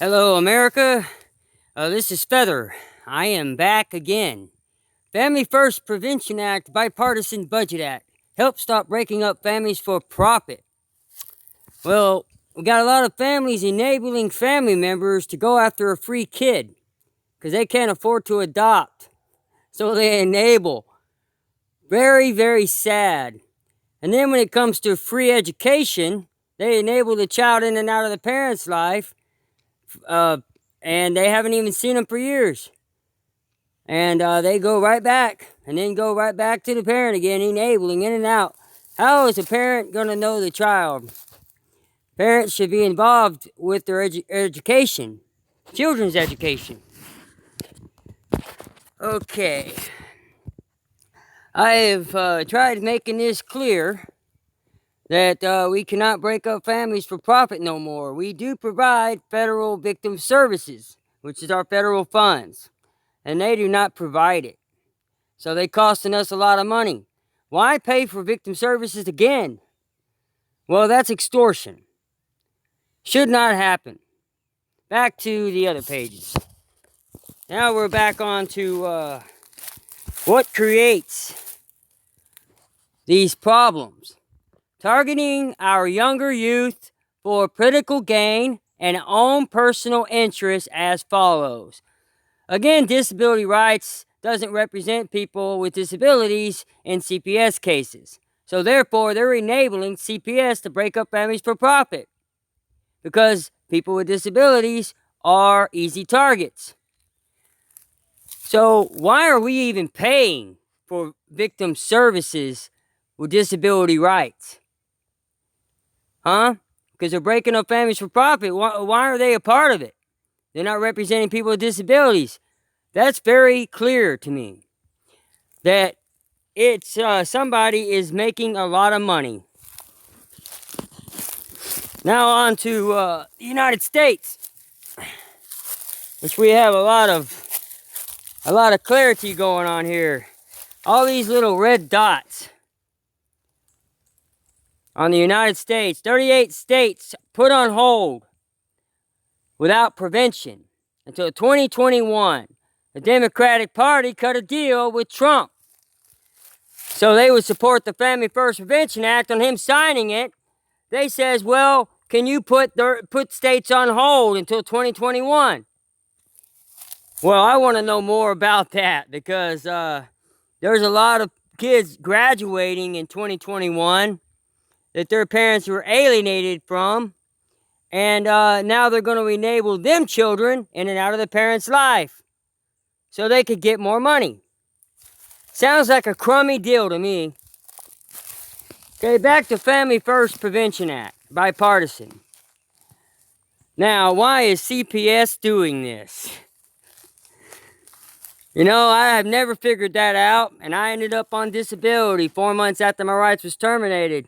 Hello, America. This is Feather. I am back again. Family First Prevention Act, Bipartisan Budget Act. Help stop breaking up families for profit. Well, we got a lot of families enabling family members to go after a free kid because they can't afford to adopt. So they enable. Very, very sad. And then when it comes to free education, they enable the child in and out of the parent's life. And they haven't even seen them for years. And they go right back, and then go right back to the parent again, enabling in and out. How is a parent going to know the child? Parents should be involved with their education, children's education. Okay. I have tried making this clear that we cannot break up families for profit no more. We do provide federal victim services, which is our federal funds, and they do not provide it. So they costing us a lot of money. Why pay for victim services again? Well, that's extortion. Should not happen. Back to the other pages. Now we're back on to what creates these problems. Targeting our younger youth for political gain and own personal interests as follows. Again, disability rights doesn't represent people with disabilities in CPS cases. So therefore, they're enabling CPS to break up families for profit because people with disabilities are easy targets. So why are we even paying for victim services with disability rights? Huh? Because they're breaking up families for profit. Why are they a part of it? They're not representing people with disabilities. That's very clear to me. That it's somebody is making a lot of money. Now on to the United States, which we have a lot of clarity going on here. All these little red dots on the United States. 38 states put on hold without prevention until 2021. The Democratic Party cut a deal with Trump, so they would support the Family First Prevention Act on him signing it. They says, well, can you put states on hold until 2021? Well, I want to know more about that because there's a lot of kids graduating in 2021 that their parents were alienated from, and now they're going to enable them children in and out of the parents' life so they could get more money. Sounds like a crummy deal to me. Okay, back to Family First Prevention Act, bipartisan. Now, why is CPS doing this? You know, I have never figured that out, and I ended up on disability 4 months after my rights was terminated.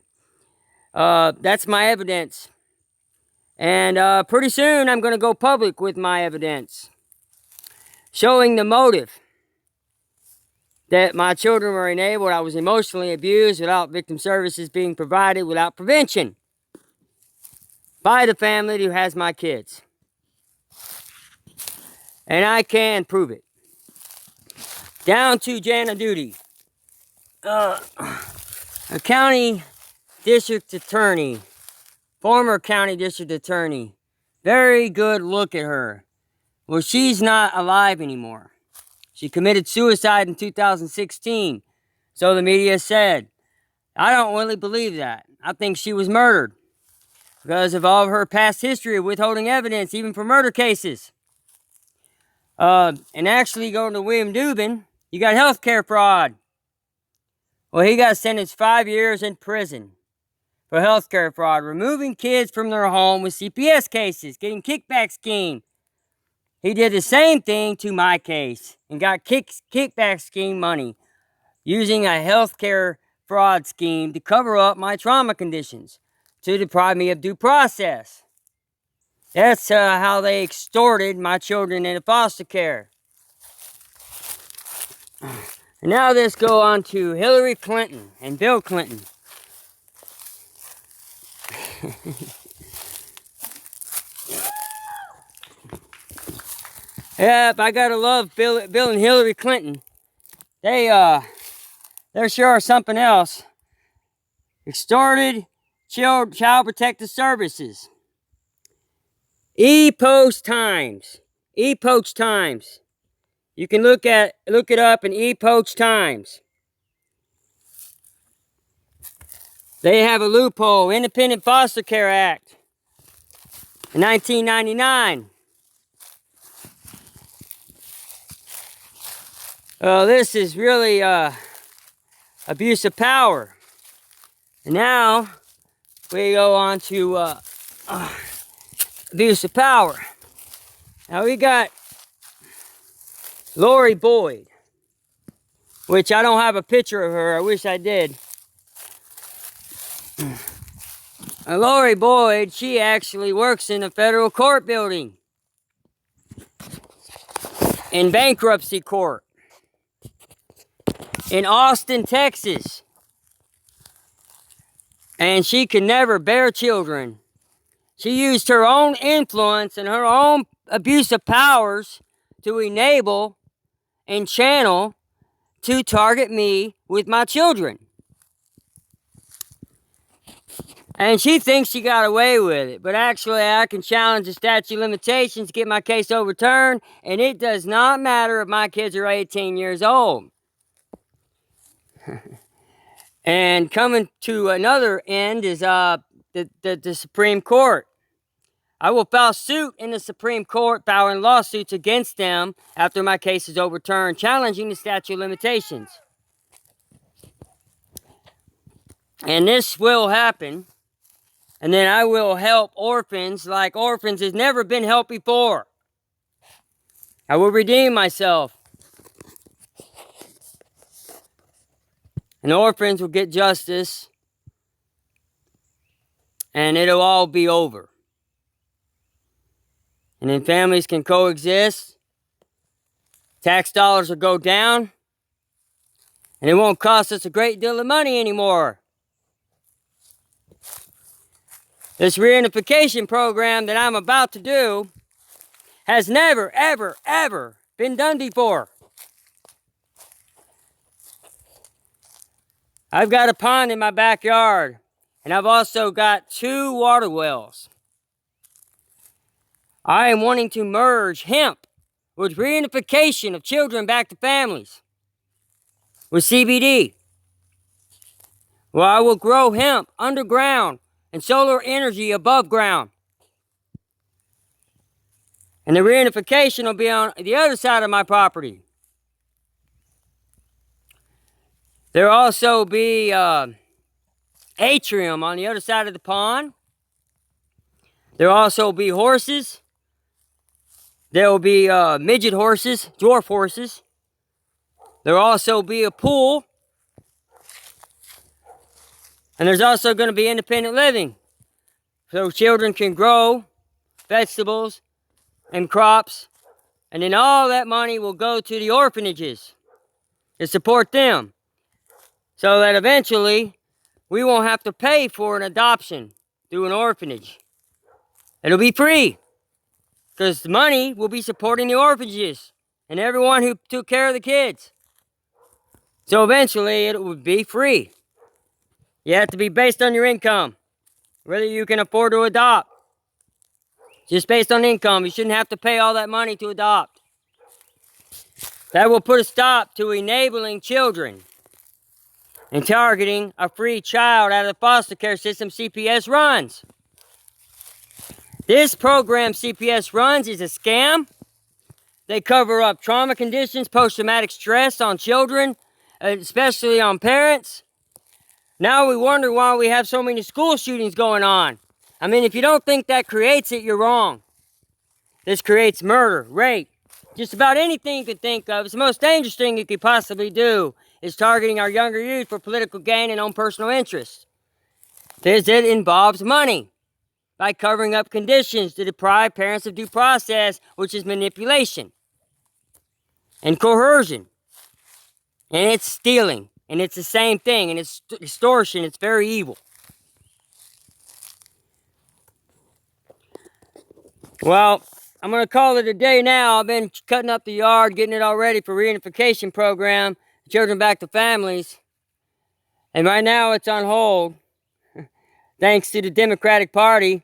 That's my evidence. And pretty soon I'm going to go public with my evidence, showing the motive that my children were enabled. I was emotionally abused without victim services being provided, without prevention by the family who has my kids. And I can prove it. Down to Jana Duty. A county district attorney, former county district attorney. Very good look at her. Well, she's not alive anymore. She committed suicide in 2016, so the media said. I don't really believe that. I think she was murdered because of all of her past history of withholding evidence, even for murder cases. And actually, going to William Dubin, you got healthcare fraud. Well, he got sentenced 5 years in prison for healthcare fraud, removing kids from their home with CPS cases, getting kickback scheme. He did the same thing to my case and got kickback scheme money using a healthcare fraud scheme to cover up my trauma conditions, to deprive me of due process. That's how they extorted my children into foster care. And now let's go on to Hillary Clinton and Bill Clinton. Yep, I gotta love Bill and Hillary Clinton. They're sure something else. Extorted Child Protective Services. Epoch Times. Epoch Times. You can look it up in Epoch Times. They have a loophole, Independent Foster Care Act in 1999. This is really abuse of power. And now we go on to abuse of power. Now we got Lori Boyd, which I don't have a picture of her. I wish I did. Lori Boyd, she actually works in the federal court building, in bankruptcy court, in Austin, Texas. And she could never bear children. She used her own influence and her own abusive powers to enable and channel to target me with my children. And she thinks she got away with it. But actually, I can challenge the statute of limitations, get my case overturned, and it does not matter if my kids are 18 years old. And coming to another end is the Supreme Court. I will file suit in the Supreme Court, filing lawsuits against them after my case is overturned, challenging the statute of limitations. And this will happen. And then I will help orphans like orphans has never been helped before. I will redeem myself. And orphans will get justice. And it'll all be over. And then families can coexist. Tax dollars will go down. And it won't cost us a great deal of money anymore. This reunification program that I'm about to do has never, ever, ever been done before. I've got a pond in my backyard, and I've also got 2 water wells. I am wanting to merge hemp with reunification of children back to families with CBD. Well, I will grow hemp underground and solar energy above ground. And the reunification will be on the other side of my property. There will also be atrium on the other side of the pond. There will also be horses. There will be midget horses, dwarf horses. There will also be a pool. And there's also going to be independent living. So children can grow vegetables and crops. And then all that money will go to the orphanages to support them. So that eventually we won't have to pay for an adoption through an orphanage. It'll be free. Because the money will be supporting the orphanages and everyone who took care of the kids. So eventually it will be free. You have to be based on your income. Whether you can afford to adopt. Just based on income. You shouldn't have to pay all that money to adopt. That will put a stop to enabling children and targeting a free child out of the foster care system CPS runs. This program CPS runs is a scam. They cover up trauma conditions, post-traumatic stress on children, especially on parents. Now we wonder why we have so many school shootings going on. I mean, if you don't think that creates it, you're wrong. This creates murder, rape, just about anything you could think of. It's the most dangerous thing you could possibly do is targeting our younger youth for political gain and own personal interest. It involves money by covering up conditions to deprive parents of due process, which is manipulation and coercion. And it's stealing. And it's the same thing. And it's extortion. It's very evil. Well, I'm going to call it a day now. I've been cutting up the yard, getting it all ready for reunification program, children back to families. And right now it's on hold, thanks to the Democratic Party.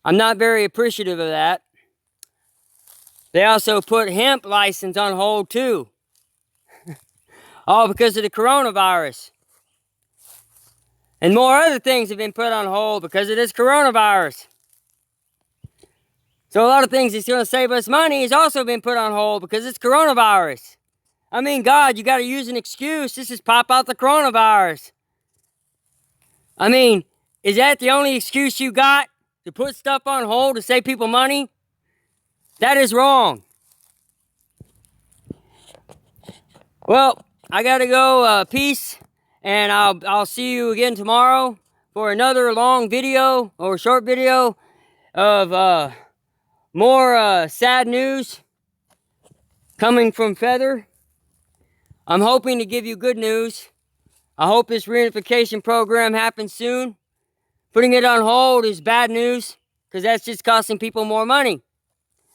I'm not very appreciative of that. They also put hemp license on hold too. All because of the coronavirus. And more other things have been put on hold because of this coronavirus. So a lot of things that's going to save us money has also been put on hold because it's coronavirus. I mean, God, you got to use an excuse. This is pop out the coronavirus. I mean, is that the only excuse you got to put stuff on hold to save people money? That is wrong. Well, I got to go. Peace. And I'll see you again tomorrow for another long video or short video of more sad news coming from Feather. I'm hoping to give you good news. I hope this reunification program happens soon. Putting it on hold is bad news because that's just costing people more money.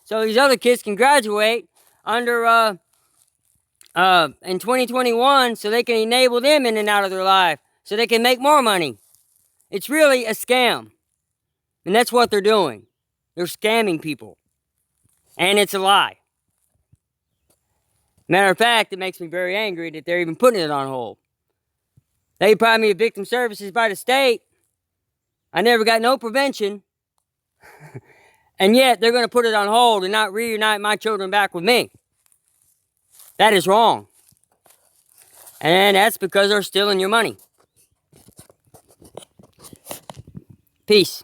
So these other kids can graduate under in 2021 so they can enable them in and out of their life so they can make more money. It's really a scam. And that's what they're doing. They're scamming people. And it's a lie. Matter of fact, it makes me very angry that they're even putting it on hold. They deprived me of victim services by the state. I never got no prevention. And yet they're going to put it on hold and not reunite my children back with me. That is wrong. And that's because they're stealing your money. Peace.